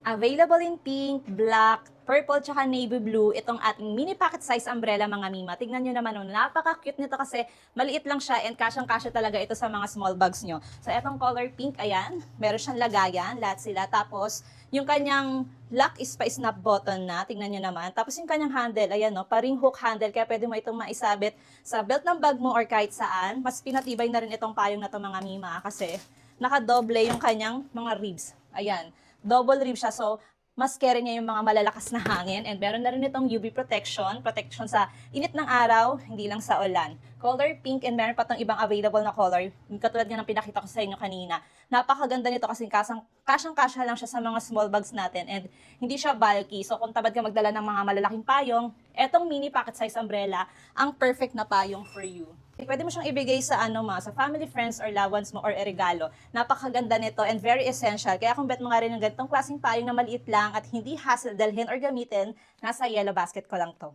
Available in pink, black, purple, tsaka navy blue, itong ating mini pocket size umbrella mga mima. Tignan nyo naman, napaka-cute nito kasi maliit lang siya and kasyang-kasya talaga ito sa mga small bags nyo. So, itong color pink, ayan, meron siyang lagayan, lahat sila. Tapos, yung kanyang lock is pa-snap button na, tignan nyo naman. Tapos, yung kanyang handle, ayan, no, pa-ring hook handle, kaya pwede mo itong maisabit sa belt ng bag mo or kahit saan. Mas pinatibay na rin itong payong na to mga mima kasi nakadoble yung kanyang mga ribs. Ayan, double rib siya. So, mas carry niya yung mga malalakas na hangin. And meron na rin itong UV protection, protection sa init ng araw, hindi lang sa ulan. Color pink and meron pa itong ibang available na color. Katulad nga ng pinakita ko sa inyo kanina. Napakaganda nito kasi kasyang-kasya lang siya sa mga small bags natin and hindi siya bulky. So, kung tamad ka magdala ng mga malalaking payong, etong mini pocket size umbrella, ang perfect na payong for you. Pwede mo siyang ibigay sa sa family, friends, or loved ones mo, or regalo. Napakaganda nito and very essential. Kaya kung bet mo nga rin ng ganitong klaseng payong na maliit lang at hindi hassle dalhin or gamitin, nasa yellow basket ko lang to.